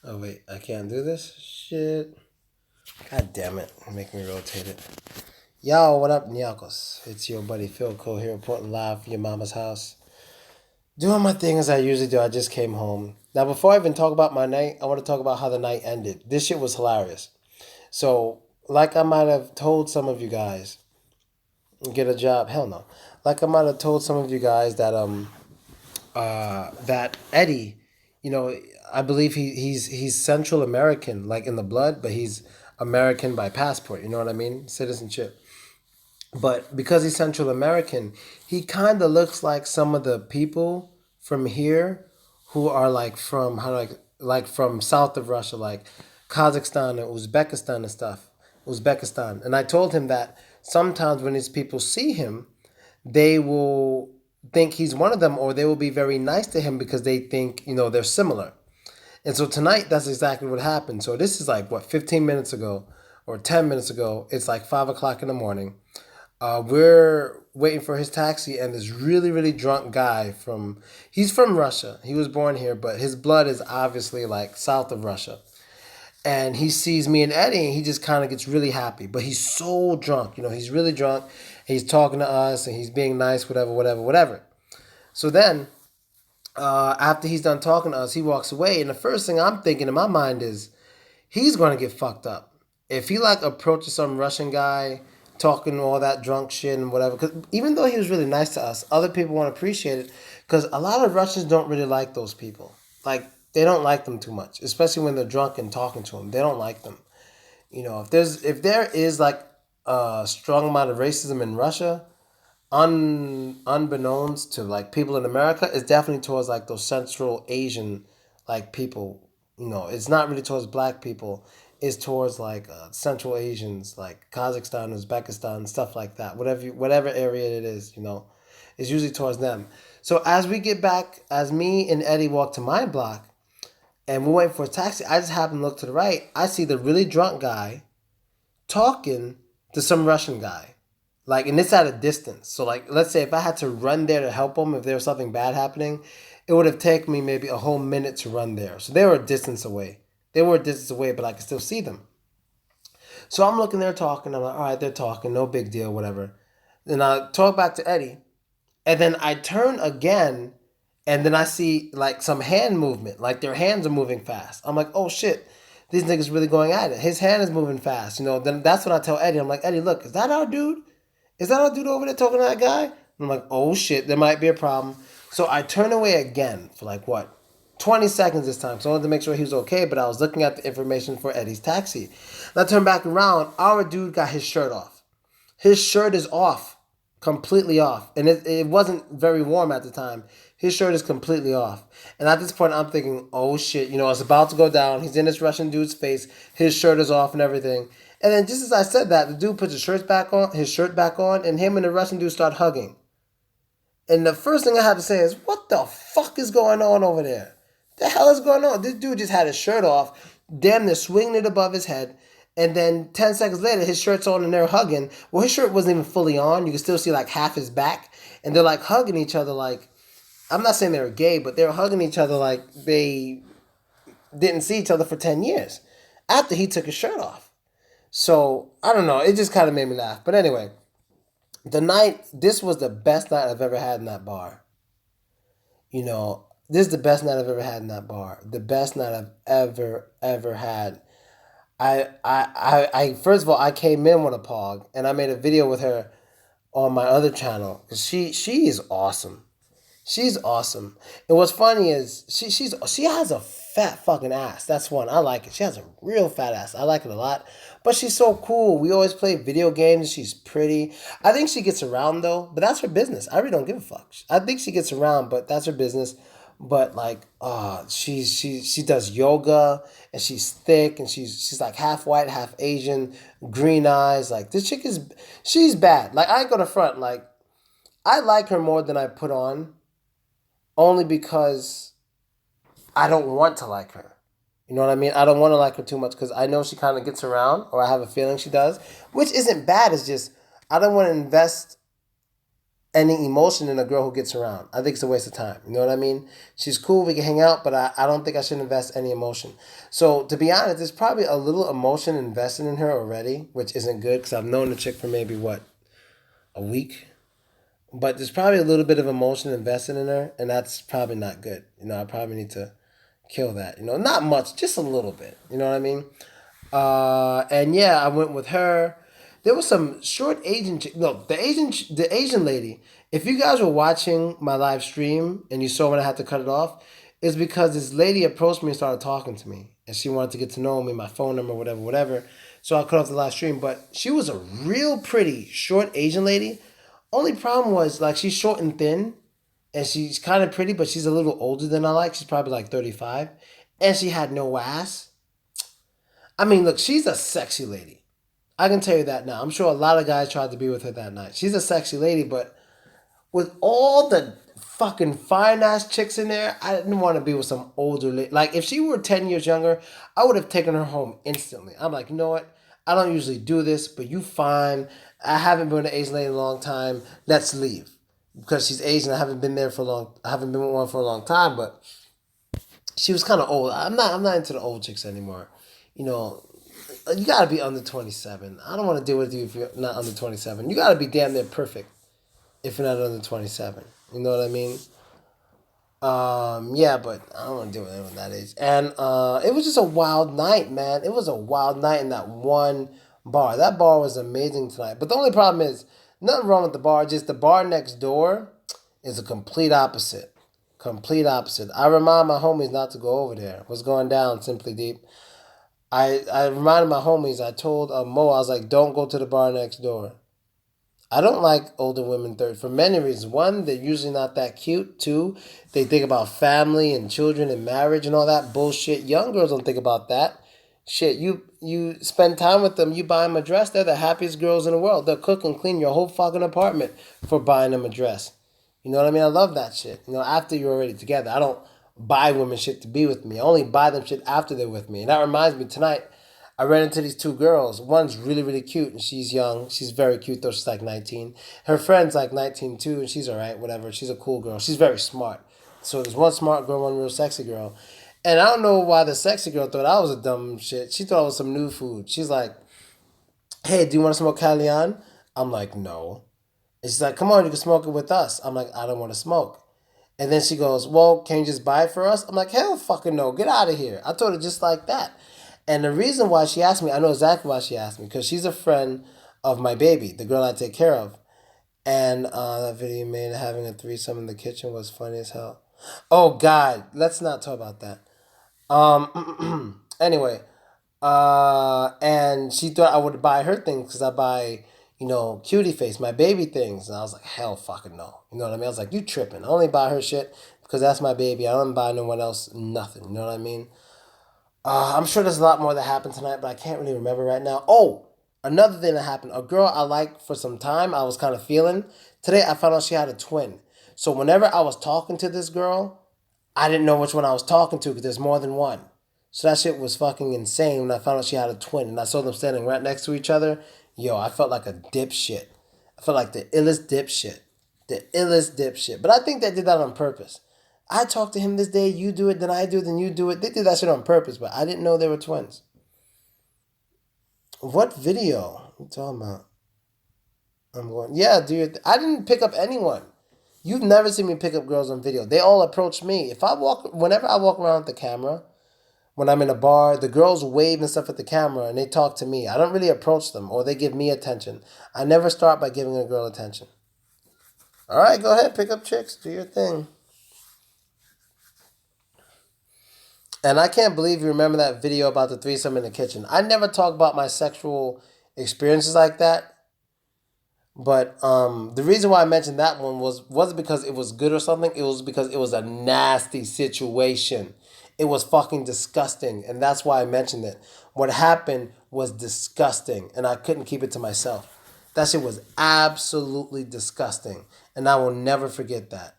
Oh wait, I can't do this? Shit. God damn it. Make me rotate it. Yo, what up, Nyakos? It's your buddy Philko here reporting live from your mama's house. Doing my thing as I usually do. I just came home. Now, before I even talk about my night, I want to talk about how the night ended. This shit was hilarious. So, like I might have told some of you guys, get a job. Hell no. Like I might have told some of you guys that Eddie, you know, I believe he's Central American, like in the blood, but he's American by passport. You know what I mean? Citizenship. But because he's Central American, he kind of looks like some of the people from here who are like from how like from south of Russia, like Kazakhstan or Uzbekistan and stuff. Uzbekistan. And I told him that sometimes when these people see him, they will think he's one of them or they will be very nice to him because they think, they're similar. And so tonight, that's exactly what happened. So this is like, what, 15 minutes ago or 10 minutes ago. It's like 5 o'clock in the morning. We're waiting for his taxi, and this really, really drunk guy he's from Russia. He was born here, but his blood is obviously like south of Russia. And he sees me and Eddie, and he just kind of gets really happy. But he's so drunk, he's really drunk. He's talking to us, and he's being nice, whatever, whatever, whatever. So then, after he's done talking to us, he walks away, and the first thing I'm thinking in my mind is, he's going to get fucked up. If he like approaches some Russian guy talking all that drunk shit and whatever, because even though he was really nice to us, other people won't appreciate it because a lot of Russians don't really like those people. Like they don't like them too much, especially when they're drunk and talking to them. They don't like them. If there is like a strong amount of racism in Russia, unbeknownst to like people in America, it's definitely towards like those Central Asian like people. It's not really towards black people. It's towards like Central Asians, like Kazakhstan, Uzbekistan, stuff like that. Whatever area it is, it's usually towards them. So as we get back, as me and Eddie walk to my block, and we're waiting for a taxi, I just happen to look to the right. I see the really drunk guy talking to some Russian guy. Like, and it's at a distance. So, like, let's say if I had to run there to help them, if there was something bad happening, it would have taken me maybe a whole minute to run there. So they were a distance away. They were a distance away, but I could still see them. So I'm looking there talking. I'm like, all right, they're talking, no big deal, whatever. Then I talk back to Eddie, and then I turn again, and then I see like some hand movement, like their hands are moving fast. I'm like, oh shit, these niggas really going at it. His hand is moving fast, Then that's when I tell Eddie, I'm like, Eddie, look, is that our dude? Is that our dude over there talking to that guy? And I'm like, oh shit, there might be a problem. So I turn away again for like what? 20 seconds this time. So I wanted to make sure he was okay, but I was looking at the information for Eddie's taxi. And I turned back around. Our dude got his shirt off. His shirt is off, completely off. And it wasn't very warm at the time. His shirt is completely off. And at this point, I'm thinking, oh shit, it's about to go down. He's in this Russian dude's face. His shirt is off and everything. And then just as I said that, the dude puts his shirt back on, and him and the Russian dude start hugging. And the first thing I had to say is, what the fuck is going on over there? The hell is going on? This dude just had his shirt off, damn near swinging it above his head. And then 10 seconds later, his shirt's on and they're hugging. Well, his shirt wasn't even fully on. You could still see like half his back. And they're like hugging each other like, I'm not saying they were gay, but they were hugging each other like they didn't see each other for 10 years after he took his shirt off. So, I don't know. It just kind of made me laugh. But anyway, this was the best night I've ever had in that bar. This is the best night I've ever had in that bar. The best night I've ever had. I first of all, I came in with a pog and I made a video with her on my other channel. She is awesome. She's awesome. And what's funny is she has a fat fucking ass. That's one. I like it. She has a real fat ass. I like it a lot. But she's so cool. We always play video games. She's pretty. I think she gets around though, but that's her business. I really don't give a fuck. I think she gets around, but that's her business. But like, she does yoga and she's thick and she's like half white, half Asian, green eyes. Like this chick she's bad. Like I ain't gonna front. Like I like her more than I put on only because I don't want to like her. You know what I mean? I don't want to like her too much because I know she kind of gets around, or I have a feeling she does, which isn't bad. It's just I don't want to invest any emotion in a girl who gets around. I think it's a waste of time. You know what I mean? She's cool, we can hang out, but I don't think I should invest any emotion. So to be honest, there's probably a little emotion invested in her already, which isn't good because I've known the chick for maybe what, a week? But there's probably a little bit of emotion invested in her, and that's probably not good. I probably need to kill that. Not much, just a little bit. You know what I mean? And yeah, I went with her. There was some short Asian chick. No, the Asian lady. If you guys were watching my live stream and you saw when I had to cut it off, it's because this lady approached me and started talking to me, and she wanted to get to know me, my phone number, whatever, whatever. So I cut off the live stream. But she was a real pretty short Asian lady. Only problem was like she's short and thin, and she's kind of pretty, but she's a little older than I like. She's probably like 35, and she had no ass. I mean, look, she's a sexy lady. I can tell you that now. I'm sure a lot of guys tried to be with her that night. She's a sexy lady, but with all the fucking fine ass chicks in there, I didn't want to be with some older lady. Like, if she were 10 years younger, I would have taken her home instantly. I'm like, you know what? I don't usually do this, but you fine. I haven't been with an Asian lady in a long time. Let's leave. Because she's Asian, I haven't been there for a long. I haven't been with one for a long time, but she was kind of old. I'm not into the old chicks anymore. You know, you gotta be under 27. I don't want to deal with you if you're not under 27. You gotta be damn near perfect if you're not under 27. You know what I mean? Yeah, but I don't want to deal with anyone that age. And it was just a wild night, man. It was a wild night in that one bar. That bar was amazing tonight. But the only problem is, nothing wrong with the bar, just the bar next door is a complete opposite. Complete opposite. I remind my homies not to go over there. What's going down, Simply Deep? I reminded my homies, I told Mo, I was like, don't go to the bar next door. I don't like older women third for many reasons. One, they're usually not that cute. Two, they think about family and children and marriage and all that bullshit. Young girls don't think about that. Shit, you spend time with them, you buy them a dress, they're the happiest girls in the world. They'll cook and clean your whole fucking apartment for buying them a dress. You know what I mean? I love that shit. After you're already together. I don't buy women shit to be with me. I only buy them shit after they're with me. And that reminds me, tonight, I ran into these two girls. One's really, really cute, and she's young. She's very cute, though. She's like 19. Her friend's like 19, too, and she's all right, whatever. She's a cool girl. She's very smart. So there's one smart girl, one real sexy girl. And I don't know why the sexy girl thought I was a dumb shit. She thought it was some new food. She's like, hey, do you want to smoke Calian? I'm like, no. And she's like, come on, you can smoke it with us. I'm like, I don't want to smoke. And then she goes, well, can you just buy it for us? I'm like, hell fucking no. Get out of here. I told her just like that. And the reason why she asked me, I know exactly why she asked me, because she's a friend of my baby, the girl I take care of. And that video you made having a threesome in the kitchen was funny as hell. Oh, God. Let's not talk about that. Anyway, and she thought I would buy her things because I buy, cutie face, my baby things. And I was like, hell fucking no. You know what I mean? I was like, you tripping. I only buy her shit because that's my baby. I don't buy no one else nothing. You know what I mean? I'm sure there's a lot more that happened tonight, but I can't really remember right now. Oh, another thing that happened. A girl I liked for some time, I was kind of feeling. Today, I found out she had a twin. So whenever I was talking to this girl, I didn't know which one I was talking to because there's more than one. So that shit was fucking insane when I found out she had a twin and I saw them standing right next to each other. Yo, I felt like a dipshit. I felt like the illest dipshit. The illest dipshit. But I think they did that on purpose. I talked to him this day, you do it, then I do it, then you do it. They did that shit on purpose, but I didn't know they were twins. What video? What you talking about? I'm going, yeah, dude. I didn't pick up anyone. You've never seen me pick up girls on video. They all approach me. Whenever I walk around with the camera, when I'm in a bar, the girls wave and stuff at the camera and they talk to me. I don't really approach them or they give me attention. I never start by giving a girl attention. All right, go ahead, pick up chicks, do your thing. And I can't believe you remember that video about the threesome in the kitchen. I never talk about my sexual experiences like that. But the reason why I mentioned that one wasn't because it was good or something. It was because it was a nasty situation. It was fucking disgusting. And that's why I mentioned it. What happened was disgusting. And I couldn't keep it to myself. That shit was absolutely disgusting. And I will never forget that.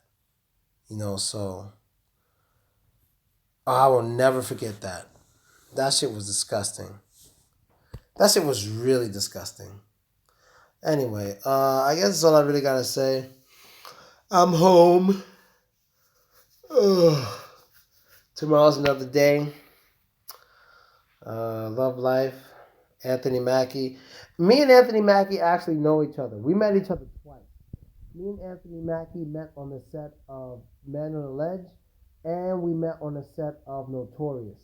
So I will never forget that. That shit was disgusting. That shit was really disgusting. Anyway, I guess that's all I really gotta say. I'm home. Ugh. Tomorrow's another day. Love life. Anthony Mackie. Me and Anthony Mackie actually know each other. We met each other twice. Me and Anthony Mackie met on the set of Man on the Ledge, and we met on the set of Notorious.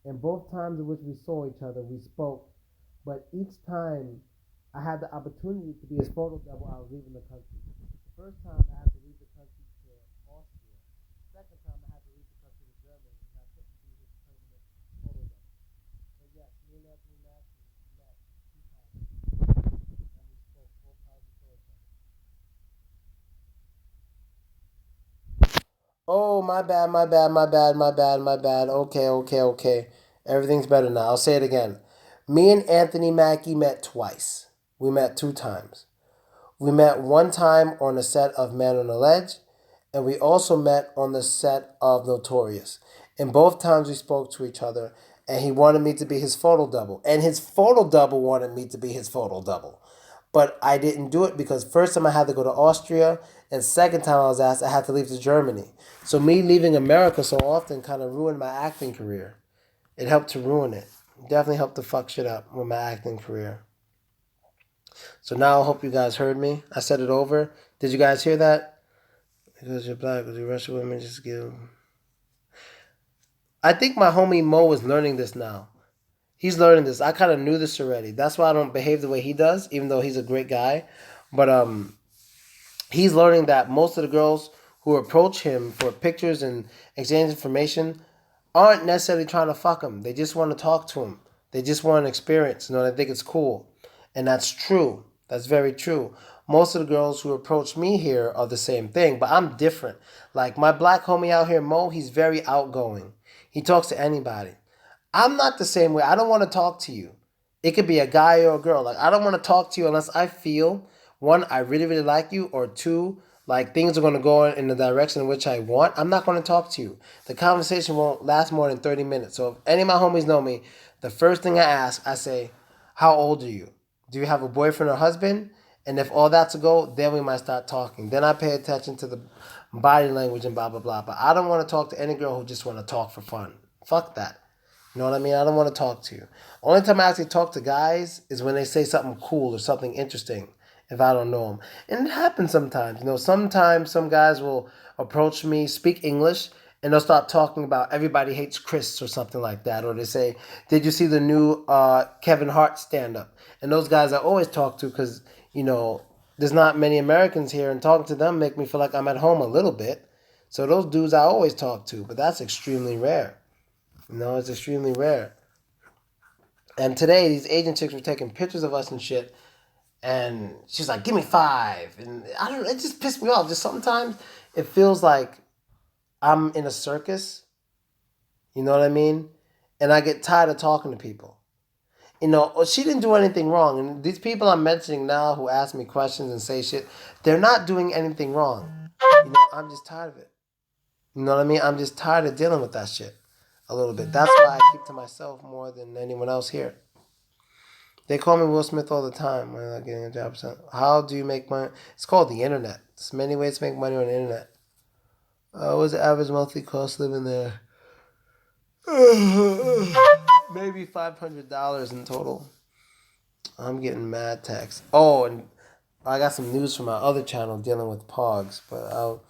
And both times in which we saw each other, we spoke. But each time I had the opportunity to be his photo double, I was leaving the country. The first time I had to leave the country to Austria. The second time I had to leave the country to Germany, and I couldn't be his permanent photo double. But yes, me and Anthony Mackie met two times, and we spoke both times we saw each other. Oh, my bad, my bad, my bad, my bad, my bad. Okay, okay, okay. Everything's better now. I'll say it again. Me and Anthony Mackie met twice. We met two times. We met one time on the set of Man on the Ledge, and we also met on the set of Notorious. And both times we spoke to each other, and he wanted me to be his photo double. And his photo double wanted me to be his photo double. But I didn't do it because first time I had to go to Austria, and second time I was asked, I had to leave to Germany. So me leaving America so often kind of ruined my acting career. It helped to ruin it. Definitely helped to fuck shit up with my acting career. So now I hope you guys heard me. I said it over. Did you guys hear that? Because you're black, because you Russian women just give. I think my homie Mo is learning this now. He's learning this. I kind of knew this already. That's why I don't behave the way he does, even though he's a great guy. But he's learning that most of the girls who approach him for pictures and exchange information aren't necessarily trying to fuck him. They just want to talk to him. They just want an experience. They think it's cool. And that's true. That's very true. Most of the girls who approach me here are the same thing, but I'm different. Like my black homie out here, Mo, he's very outgoing. He talks to anybody. I'm not the same way. I don't want to talk to you. It could be a guy or a girl. Like I don't want to talk to you unless I feel one, I really really like you, or two, like things are going to go in the direction in which I want. I'm not going to talk to you. The conversation won't last more than 30 minutes. So if any of my homies know me, the first thing I ask, I say, "How old are you? Do you have a boyfriend or husband?" And if all that's a go, then we might start talking. Then I pay attention to the body language and blah blah blah. But I don't want to talk to any girl who just want to talk for fun. Fuck that. You know what I mean? I don't want to talk to you. Only time I actually talk to guys is when they say something cool or something interesting if I don't know them. And it happens sometimes. Sometimes some guys will approach me, speak English, and they'll start talking about everybody hates Chris or something like that. Or they say, did you see the new Kevin Hart stand-up? And those guys I always talk to because, there's not many Americans here, and talking to them make me feel like I'm at home a little bit. So those dudes I always talk to, but that's extremely rare. It's extremely rare. And today, these Asian chicks were taking pictures of us and shit. And she's like, "Give me five." And I don't know. It just pissed me off. Just sometimes it feels like I'm in a circus. You know what I mean? And I get tired of talking to people. She didn't do anything wrong. And these people I'm mentioning now who ask me questions and say shit, they're not doing anything wrong. I'm just tired of it. You know what I mean? I'm just tired of dealing with that shit a little bit. That's why I keep to myself more than anyone else here. They call me Will Smith all the time when I'm not getting a job. So how do you make money? It's called the internet. There's many ways to make money on the internet. What's the average monthly cost living there? Maybe $500 in total. I'm getting mad texts. Oh, and I got some news from my other channel dealing with Pogs, but I'll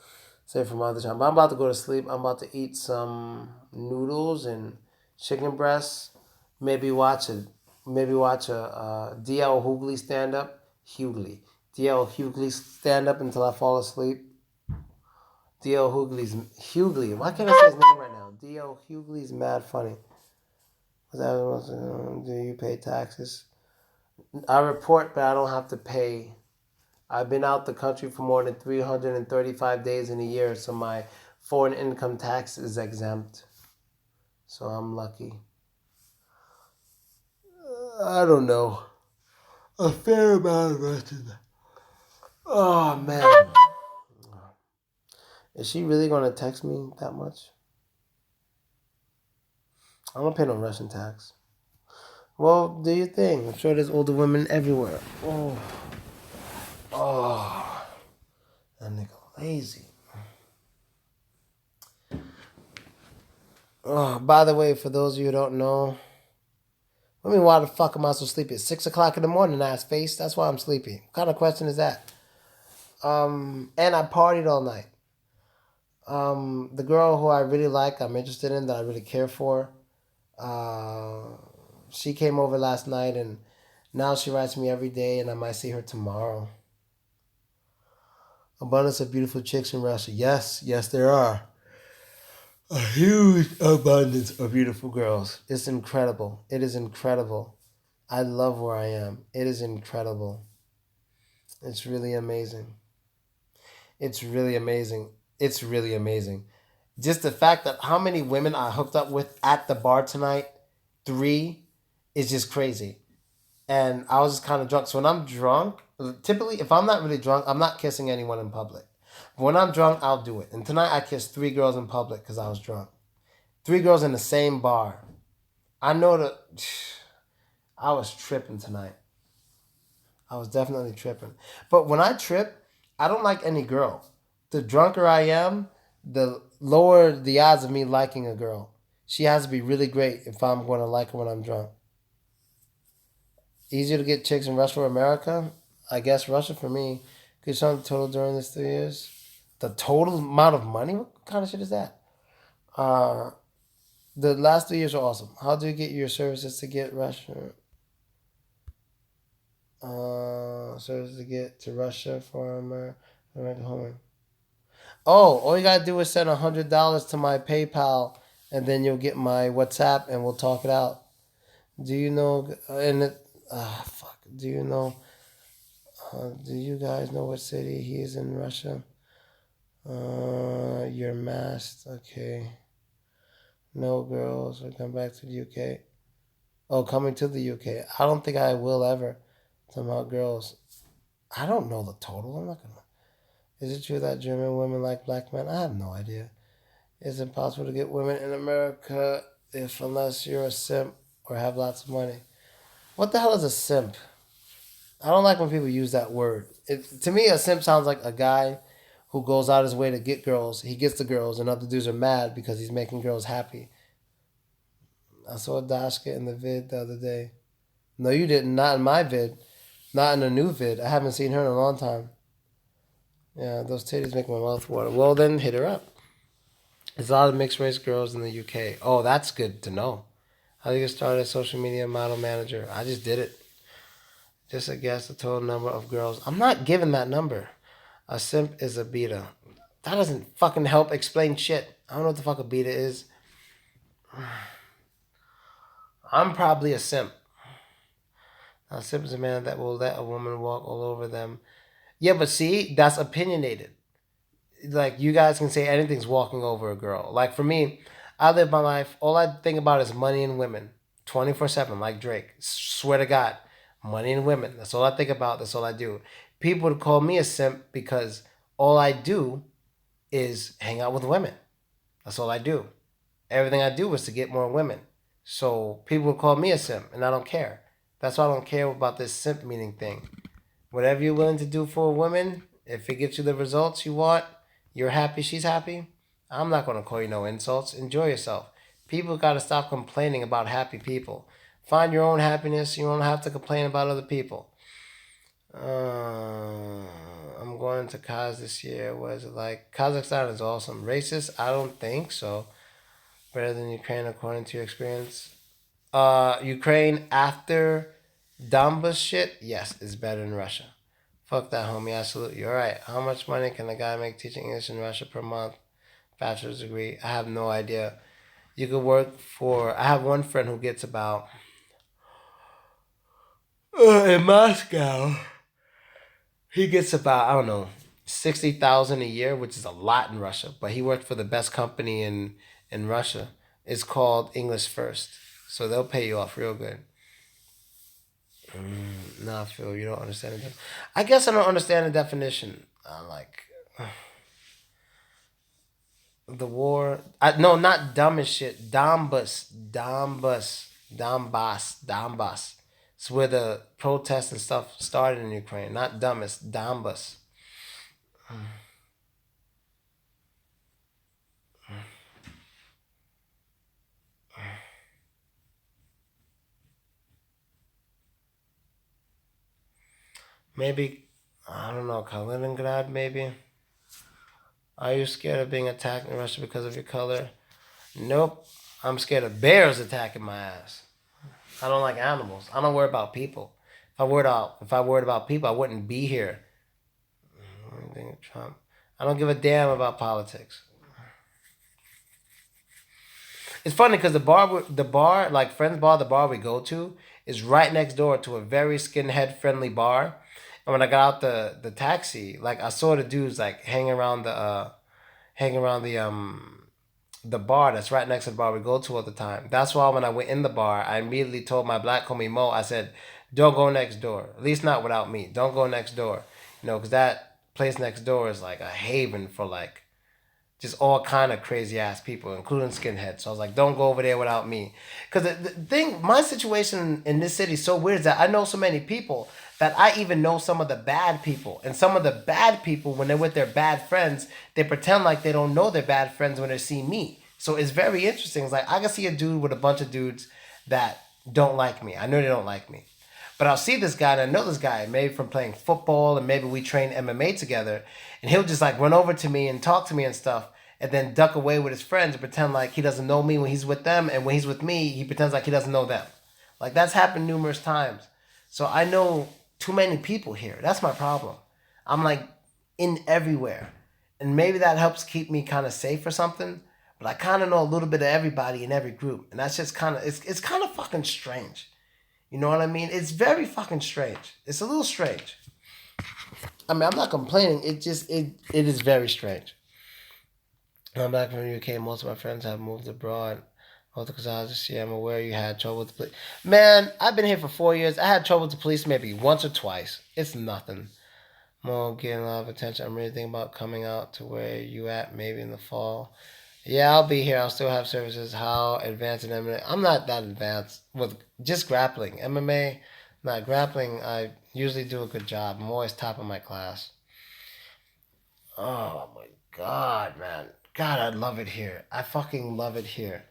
say from my other channel. But I'm about to go to sleep. I'm about to eat some noodles and chicken breasts. Maybe watch a DL Hughley stand up. DL Hughley stand up until I fall asleep. DL Hughley. Why can't I say his name right now? DL Hughley's mad funny. Do you pay taxes? I report, but I don't have to pay. I've been out the country for more than 335 days in a year, so my foreign income tax is exempt. So I'm lucky. I don't know. A fair amount of Russian. Oh, man. Is she really going to text me that much? I don't pay no Russian tax. Well, do your thing. I'm sure there's older women everywhere. Oh. That nigga Lazy. Oh, by the way, for those of you who don't know, I mean, why the fuck am I so sleepy? It's 6 o'clock in the morning, ass face. That's why I'm sleepy. What kind of question is that? And I partied all night. The girl who I really like, I'm interested in, that I really care for, uh, she came over last night, and now she writes me every day, and I might see her tomorrow. Abundance of beautiful chicks in Russia. Yes, yes, there are. A huge abundance of beautiful girls. It's incredible. It is incredible. I love where I am. It is incredible. It's really amazing. It's really amazing. It's really amazing. Just the fact that how many women I hooked up with at the bar tonight, three, is just crazy. And I was just kind of drunk. So when I'm drunk, typically, if I'm not really drunk, I'm not kissing anyone in public. But when I'm drunk, I'll do it. And tonight I kissed three girls in public because I was drunk. Three girls in the same bar. I know that I was tripping tonight. I was definitely tripping. But when I trip, I don't like any girl. The drunker I am, the lower the odds of me liking a girl. She has to be really great if I'm going to like her when I'm drunk. Easier to get chicks in Russia or America? I guess Russia for me. Could you tell me the total during this 3 years? The total amount of money? What kind of shit is that? Uh, the last 3 years are awesome. How do you get your services to get Russia? Services to get to Russia for American home. Oh, all you gotta do is send $100 to my PayPal, and then you'll get my WhatsApp, and we'll talk it out. Do you know? And it, fuck. Do you know? Do you guys know what city he is in Russia? You're masked. Okay. No girls. We come back to the UK. Oh, coming to the UK. I don't think I will ever. Talking about girls. I don't know the total. I'm not gonna. Is it true that German women like black men? I have no idea. It's impossible to get women in America if unless you're a simp or have lots of money. What the hell is a simp? I don't like when people use that word. To me, a simp sounds like a guy who goes out his way to get girls. He gets the girls, and other dudes are mad because he's making girls happy. I saw Dashka in the vid the other day. No, you didn't. Not in my vid. Not in a new vid. I haven't seen her in a long time. Yeah, those titties make my mouth water. Well, then hit her up. There's a lot of mixed race girls in the UK. Oh, that's good to know. How do you get started as social media model manager? I just did it. Just a guess the total number of girls. I'm not giving that number. A simp is a beta. That doesn't fucking help explain shit. I don't know what the fuck a beta is. I'm probably a simp. A simp is a man that will let a woman walk all over them. Yeah, but see, that's opinionated. Like, you guys can say anything's walking over a girl. Like, for me, I live my life, all I think about is money and women. 24/7, like Drake. Swear to God. Money and women. That's all I think about. That's all I do. People would call me a simp because all I do is hang out with women. That's all I do. Everything I do is to get more women. So people would call me a simp, and I don't care. That's why I don't care about this simp meaning thing. Whatever you're willing to do for a woman, if it gets you the results you want, you're happy, she's happy. I'm not going to call you no insults. Enjoy yourself. People got to stop complaining about happy people. Find your own happiness. You don't have to complain about other people. I'm going to Kaz this year. What is it like? Kazakhstan is awesome. Racist? I don't think so. Better than Ukraine according to your experience. Ukraine after Donbas shit? Yes, it's better than Russia. Fuck that, homie. Absolutely. All right. How much money can a guy make teaching English in Russia per month? Bachelor's degree. I have no idea. You could work for. I have one friend who gets about in Moscow. He gets about I don't know 60,000 a year, which is a lot in Russia. But he worked for the best company in Russia. It's called English First, so they'll pay you off real good. Nah, Phil, you don't understand it. I guess I don't understand the definition. Like the war. No, not dumb as shit. Donbas. It's where the protests and stuff started in Ukraine. Not dumbest, Donbas. Maybe, I don't know, Kaliningrad, maybe? Are you scared of being attacked in Russia because of your color? Nope. I'm scared of bears attacking my ass. I don't like animals. I don't worry about people. If I worried about people, I wouldn't be here. Trump. I don't give a damn about politics. It's funny because the bar, like Friends Bar, the bar we go to, is right next door to a very skinhead friendly bar. And when I got out the taxi, like I saw the dudes like hanging around the bar that's right next to the bar we go to all the time. That's why when I went in the bar, I immediately told my black homie Mo, I said, "Don't go next door. At least not without me. Don't go next door." Because that place next door is like a haven for like just all kind of crazy ass people, including skinheads. So I was like, don't go over there without me. Because the thing, my situation in this city is so weird is that I know so many people that I even know some of the bad people. And some of the bad people, when they're with their bad friends, they pretend like they don't know their bad friends when they see me. So it's very interesting. It's like I can see a dude with a bunch of dudes that don't like me. I know they don't like me. But I'll see this guy and I know this guy, maybe from playing football and maybe we train MMA together. And he'll just like run over to me and talk to me and stuff and then duck away with his friends and pretend like he doesn't know me when he's with them. And when he's with me, he pretends like he doesn't know them. Like that's happened numerous times. So I know too many people here. That's my problem. I'm like in everywhere. And maybe that helps keep me kind of safe or something. But I kind of know a little bit of everybody in every group. And that's just kind of, it's kind of fucking strange. You know what I mean? It's very fucking strange. It's a little strange. I mean, I'm not complaining. It is very strange. I'm back from the UK. Most of my friends have moved abroad. Also, because I was just, yeah, I'm aware you had trouble with the police. Man, I've been here for 4 years. I had trouble with the police maybe once or twice. It's nothing. More getting a lot of attention. I'm really thinking about coming out to where you at maybe in the fall. Yeah, I'll be here. I'll still have services. How advanced in MMA? I'm not that advanced with just grappling. MMA, not grappling. I usually do a good job. I'm always top of my class. Oh my god, man. God, I love it here. I fucking love it here.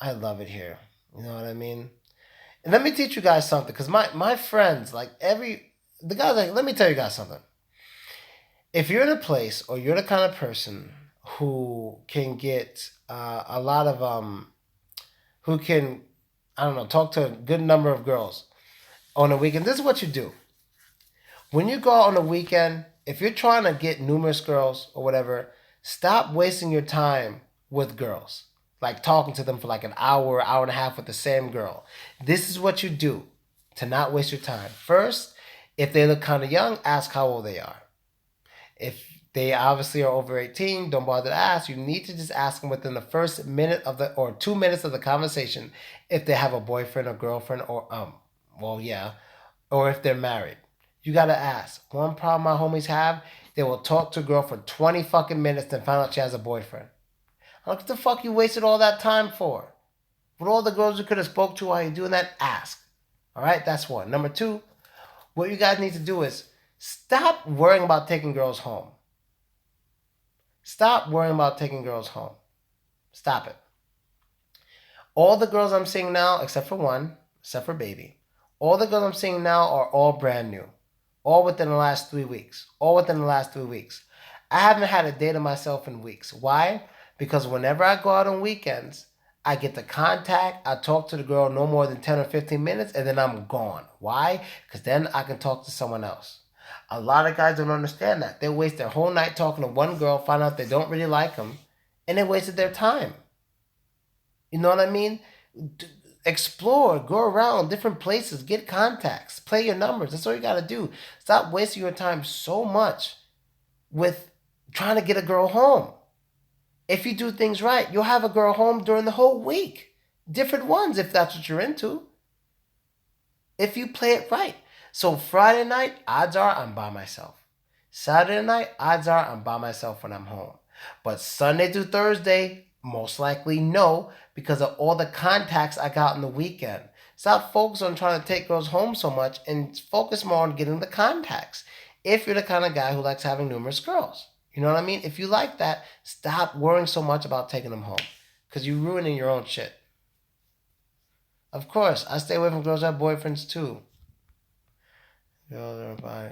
I love it here. You know what I mean? And let me teach you guys something, because my friends, like the guys, like, let me tell you guys something. If you're in a place or you're the kind of person who can get a lot of who can, I don't know, talk to a good number of girls on a weekend, this is what you do. When you go out on a weekend, if you're trying to get numerous girls or whatever, stop wasting your time with girls. Like talking to them for like an hour and a half with the same girl. This is what you do to not waste your time. First, if they look kind of young, ask how old they are. If they obviously are over 18, don't bother to ask. You need to just ask them within the first minute of the or 2 minutes of the conversation if they have a boyfriend or girlfriend or well, yeah, or if they're married. You gotta ask. One problem my homies have, they will talk to a girl for 20 fucking minutes and find out she has a boyfriend. What the fuck you wasted all that time for? With all the girls you could have spoke to while you're doing that, ask. All right, that's one. Number two, what you guys need to do is stop worrying about taking girls home. Stop worrying about taking girls home. Stop it. All the girls I'm seeing now, except for one, except for baby, all the girls I'm seeing now are all brand new. All within the last 3 weeks. All within the last 3 weeks. I haven't had a date of myself in weeks. Why? Because whenever I go out on weekends, I get the contact, I talk to the girl no more than 10 or 15 minutes, and then I'm gone. Why? Because then I can talk to someone else. A lot of guys don't understand that. They waste their whole night talking to one girl, find out they don't really like them, and they wasted their time. You know what I mean? Explore, go around different places, get contacts, play your numbers. That's all you got to do. Stop wasting your time so much with trying to get a girl home. If you do things right, you'll have a girl home during the whole week. Different ones if that's what you're into. If you play it right. So Friday night, odds are I'm by myself. Saturday night, odds are I'm by myself when I'm home. But Sunday through Thursday, most likely no, because of all the contacts I got on the weekend. Stop focusing on trying to take girls home so much and focus more on getting the contacts. If you're the kind of guy who likes having numerous girls. You know what I mean? If you like that, stop worrying so much about taking them home. Because you're ruining your own shit. Of course, I stay away from girls who have boyfriends too. Girls are body.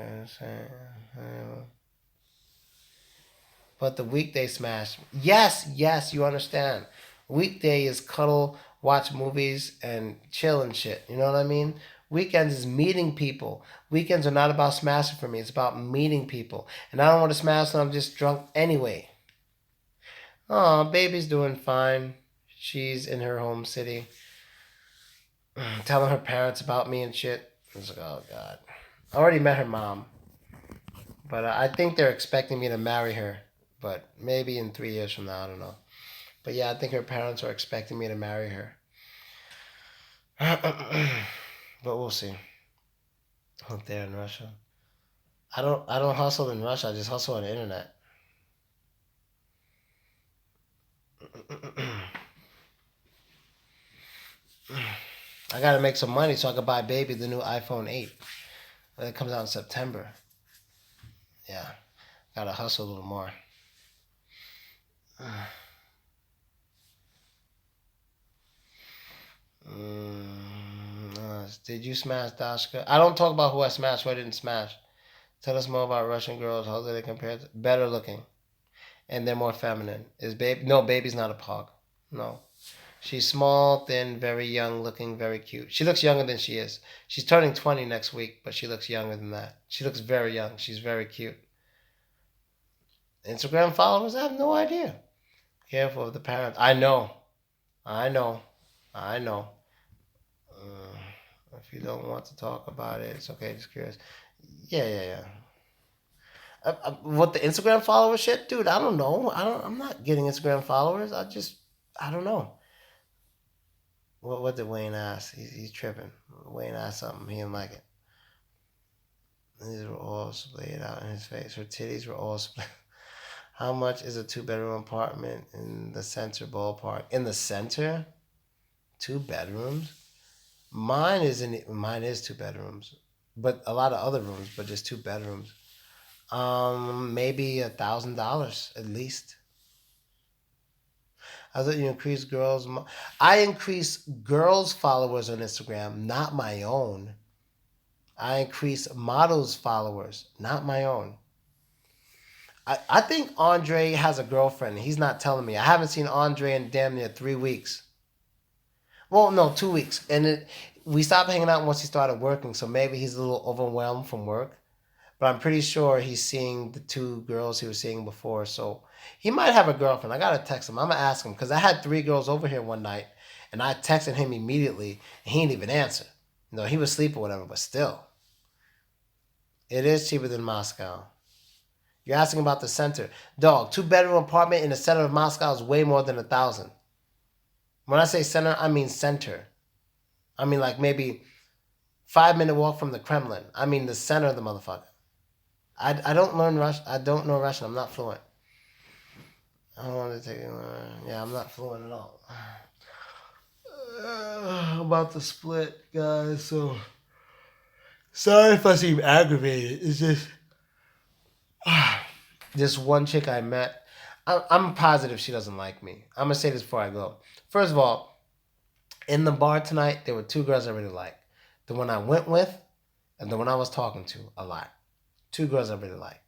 But the weekday smash. Yes, yes, you understand. Weekday is cuddle, watch movies, and chill and shit. You know what I mean? Weekends is meeting people. Weekends are not about smashing for me. It's about meeting people. And I don't want to smash when I'm just drunk anyway. Oh, baby's doing fine. She's in her home city, telling her parents about me and shit. I was like, oh god. I already met her mom, but I think they're expecting me to marry her. But maybe in 3 years from now, I don't know. But yeah, I think her parents are expecting me to marry her. But we'll see. Out there in Russia, I don't hustle in Russia. I just hustle on the internet. I gotta make some money so I can buy baby the new iPhone 8. It comes out in September. Yeah, gotta hustle a little more. Did you smash Dashka? I don't talk about who I smashed, who I didn't smash. Tell us more about Russian girls. How do they compare? Better looking, and they're more feminine. Is baby? No, baby's not a pog. No, she's small, thin, very young looking, very cute. She looks younger than she is. She's turning 20 next week, but she looks younger than that. She looks very young. She's very cute. Instagram followers? I have no idea. Careful of the parents. I know. I know. I know. If you don't want to talk about it, it's okay. Just curious. Yeah, yeah, yeah. What the Instagram follower shit, dude? I don't know. I'm not getting Instagram followers. I don't know. What did Wayne ask? He's tripping. Wayne asked something. He didn't like it. These were all splayed out in his face. Her titties were all splayed. How much is a 2 bedroom apartment in the center ballpark? In the center, 2 bedrooms. Mine is 2 bedrooms, but a lot of other rooms, but just 2 bedrooms. Maybe $1,000 at least. I thought you increased girls. I increase girls' followers on Instagram, not my own. I increase models' followers, not my own. I think Andre has a girlfriend. He's not telling me. I haven't seen Andre in damn near 3 weeks. Well, no, 2 weeks. We stopped hanging out once he started working, so maybe he's a little overwhelmed from work. But I'm pretty sure he's seeing the 2 girls he was seeing before. So he might have a girlfriend. I gotta text him. I'm gonna ask him because I had 3 girls over here one night, and I texted him immediately, and he didn't even answer. He was asleep or whatever. But still, it is cheaper than Moscow. You're asking about the center, dog. 2 bedroom apartment in the center of Moscow is way more than 1,000. When I say center, I mean center. I mean like maybe 5 minute walk from the Kremlin. I mean the center of the motherfucker. I don't learn Russian. I don't know Russian. I'm not fluent. I don't want to take it. Yeah, I'm not fluent at all. I'm about to split, guys. So sorry if I seem aggravated. It's just this one chick I met. I'm positive she doesn't like me. I'm gonna say this before I go. First of all, in the bar tonight, there were 2 girls I really liked. The one I went with, and the one I was talking to a lot. 2 girls I really liked.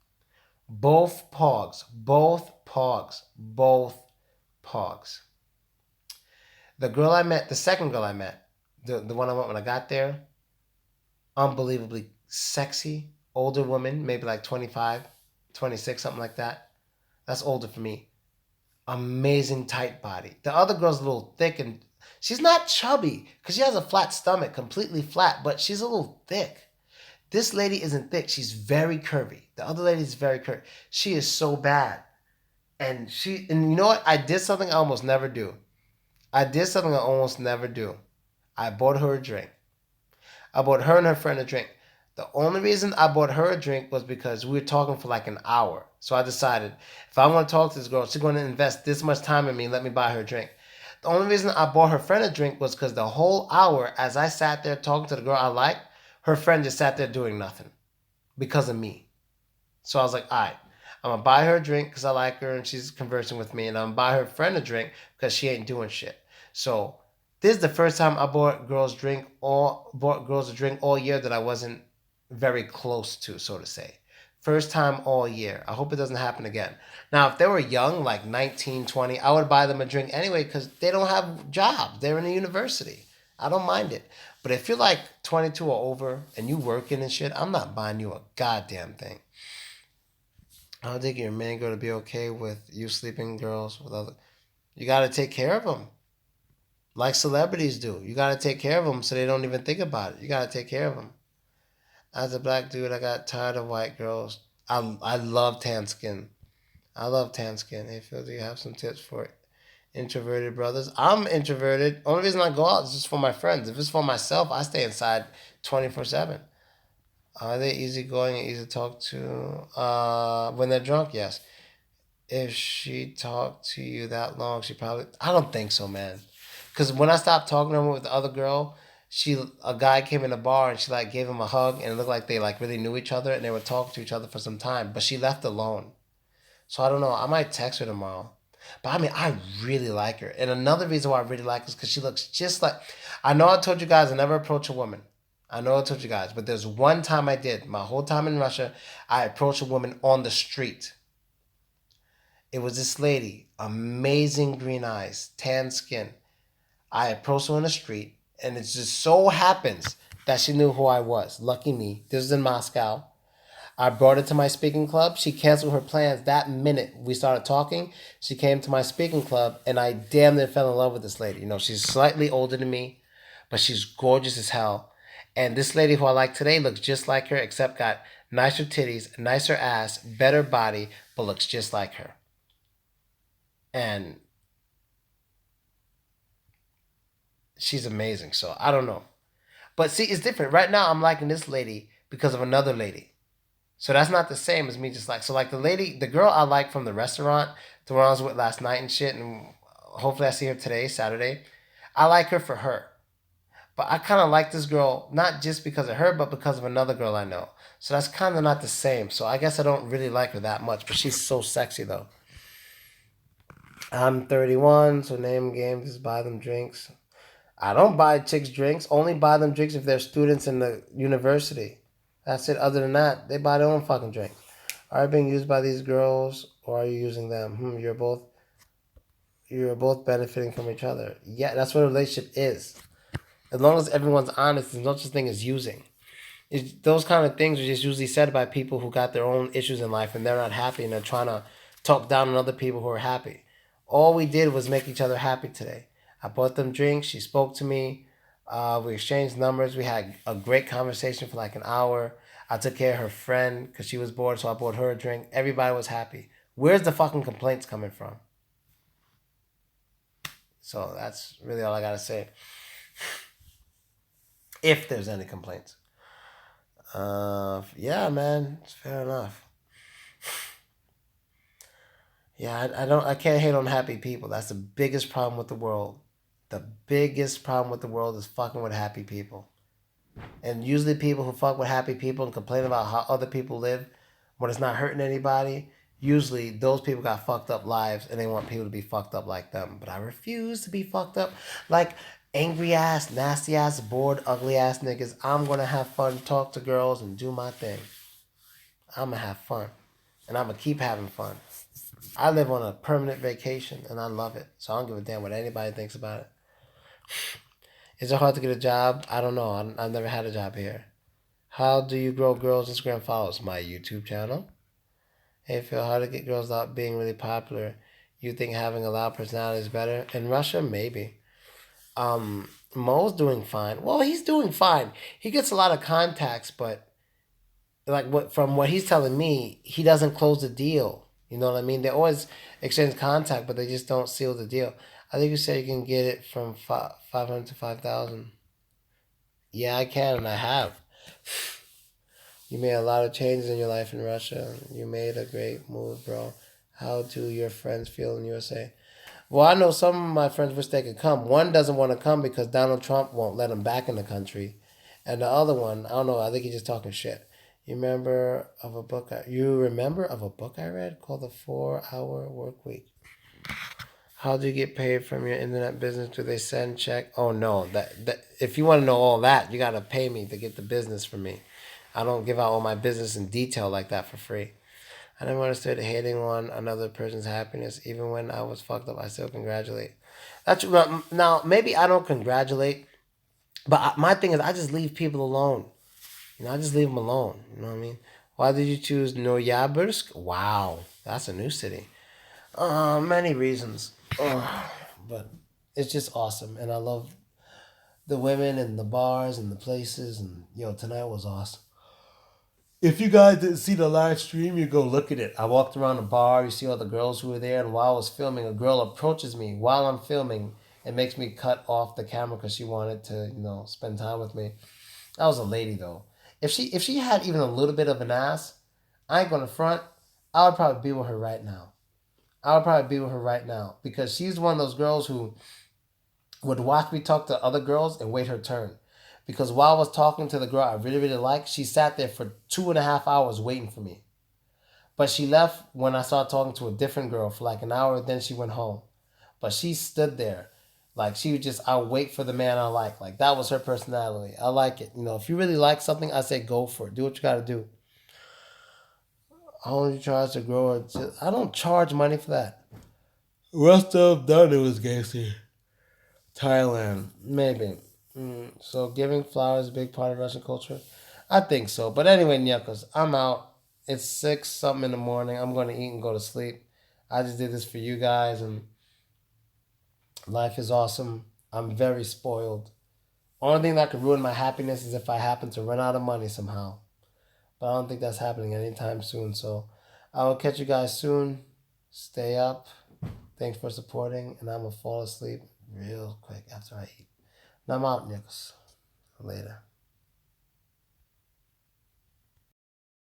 Both pogs. Both pogs. Both pogs. The second girl I met, the one I went when I got there, unbelievably sexy, older woman, maybe like 25, 26, something like that. That's older for me. Amazing tight body. The other girl's a little thick and she's not chubby because she has a flat stomach, completely flat, but she's a little thick. This lady isn't thick. She's very curvy. The other lady is very curvy. She is so bad. And you know what? I did something I almost never do. I bought her a drink. I bought her and her friend a drink. The only reason I bought her a drink was because we were talking for like an hour. So I decided if I want to talk to this girl, she's going to invest this much time in me. Let me buy her a drink. The only reason I bought her friend a drink was because the whole hour, as I sat there talking to the girl I liked, her friend just sat there doing nothing because of me. So I was like, all right, I'm going to buy her a drink because I like her and she's conversing with me. And I'm going to buy her friend a drink because she ain't doing shit. So this is the first time I bought girls a drink all year that I wasn't very close to, so to say. First time all year. I hope it doesn't happen again. Now, if they were young, like 19, 20, I would buy them a drink anyway because they don't have jobs. They're in a university. I don't mind it. But if you're like 22 or over and you working and shit, I'm not buying you a goddamn thing. I don't think your man going to be okay with you sleeping girls with other. You got to take care of them like celebrities do. You got to take care of them so they don't even think about it. You got to take care of them. As a black dude, I got tired of white girls. I love tan skin. I love tan skin. Hey Phil, do you have some tips for introverted brothers? I'm introverted. Only reason I go out is just for my friends. If it's for myself, I stay inside 24/7. Are they easygoing and easy to talk to? When they're drunk, yes. If she talked to you that long, she probably. I don't think so, man. Because when I stopped talking to her with the other girl, a guy came in the bar and she like gave him a hug and it looked like they like really knew each other and they were talking to each other for some time. But she left alone. So I don't know. I might text her tomorrow. But I mean, I really like her. And another reason why I really like her is because she looks just like. I know I told you guys I never approach a woman. I know I told you guys, but there's one time I did. My whole time in Russia, I approached a woman on the street. It was this lady, amazing green eyes, tan skin. I approached her on the street, and it just so happens that she knew who I was. Lucky me. This was in Moscow. I brought her to my speaking club. She canceled her plans that minute we started talking. She came to my speaking club, and I damn near fell in love with this lady. You know, she's slightly older than me, but she's gorgeous as hell. And this lady who I like today looks just like her, except got nicer titties, nicer ass, better body, but looks just like her. And she's amazing. So I don't know. But see, it's different. Right now, I'm liking this lady because of another lady. So that's not the same as me just like. So like the girl I like from the restaurant, the one I was with last night and shit, and hopefully I see her today, Saturday. I like her for her. But I kind of like this girl not just because of her, but because of another girl I know. So that's kind of not the same. So I guess I don't really like her that much. But she's so sexy though. I'm 31, so name games is buy them drinks. I don't buy chicks drinks. Only buy them drinks if they're students in the university. That's it. Other than that, they buy their own fucking drink. Are you being used by these girls or are you using them? You're both benefiting from each other. Yeah, that's what a relationship is. As long as everyone's honest, there's no such thing as using. Those kind of things are just usually said by people who got their own issues in life and they're not happy and they're trying to talk down on other people who are happy. All we did was make each other happy today. I bought them drinks. She spoke to me. We exchanged numbers. We had a great conversation for like an hour. I took care of her friend because she was bored, so I bought her a drink. Everybody was happy. Where's the fucking complaints coming from? So that's really all I gotta say. If there's any complaints. Yeah, man, it's fair enough. Yeah, I can't hate on happy people. That's the biggest problem with the world. The biggest problem with the world is fucking with happy people. And usually people who fuck with happy people and complain about how other people live when it's not hurting anybody, usually those people got fucked up lives and they want people to be fucked up like them. But I refuse to be fucked up like angry ass, nasty ass, bored, ugly ass niggas. I'm gonna have fun, talk to girls, and do my thing. I'm gonna have fun. And I'm gonna keep having fun. I live on a permanent vacation and I love it. So I don't give a damn what anybody thinks about it. Is it hard to get a job? I don't know. I've never had a job here. How do you grow girls' Instagram followers? My YouTube channel. Hey Phil, how to get girls out being really popular? You think having a loud personality is better? In Russia, maybe. Mo's doing fine. Well, he's doing fine. He gets a lot of contacts, but like from what he's telling me, he doesn't close the deal. You know what I mean? They always exchange contact, but they just don't seal the deal. I think you said you can get it from 500 to 5,000. Yeah, I can, and I have. You made a lot of changes in your life in Russia. You made a great move, bro. How do your friends feel in USA? Well, I know some of my friends wish they could come. One doesn't want to come because Donald Trump won't let him back in the country. And the other one, I don't know, I think he's just talking shit. You remember of a book I read called The 4 Hour Work Week? How do you get paid from your internet business? Do they send check? Oh no, that if you want to know all that, you gotta pay me to get the business from me. I don't give out all my business in detail like that for free. I never understood hating on another person's happiness. Even when I was fucked up, I still congratulate. That's now maybe I don't congratulate, but my thing is I just leave people alone. I just leave them alone. You know what I mean? Why did you choose Noyabinsk? Wow, that's a new city. Many reasons, but it's just awesome, and I love the women and the bars and the places, and tonight was awesome. If you guys didn't see the live stream, you go look at it. I walked around the bar, you see all the girls who were there, and while I was filming, a girl approaches me while I'm filming and makes me cut off the camera because she wanted to, spend time with me. That was a lady though. If she had even a little bit of an ass, I ain't gonna front. I would probably be with her right now. I would probably be with her right now because she's one of those girls who would watch me talk to other girls and wait her turn. Because while I was talking to the girl I really, really liked, she sat there for 2.5 hours waiting for me. But she left when I started talking to a different girl for like an hour, then she went home. But she stood there. Like she would just, I'll wait for the man I like. Like that was her personality. I like it. If you really like something, I say go for it. Do what you gotta do. How long you charge to grow it? I don't charge money for that. Rest of done it was gangster. Thailand, maybe. So giving flowers is a big part of Russian culture. I think so. But anyway, Nyakos, I'm out. It's 6 something in the morning. I'm gonna eat and go to sleep. I just did this for you guys, and life is awesome. I'm very spoiled. Only thing that could ruin my happiness is if I happen to run out of money somehow. But I don't think that's happening anytime soon. So I will catch you guys soon. Stay up. Thanks for supporting, and I'm gonna fall asleep real quick after I eat. And I'm out, Nichols. Later.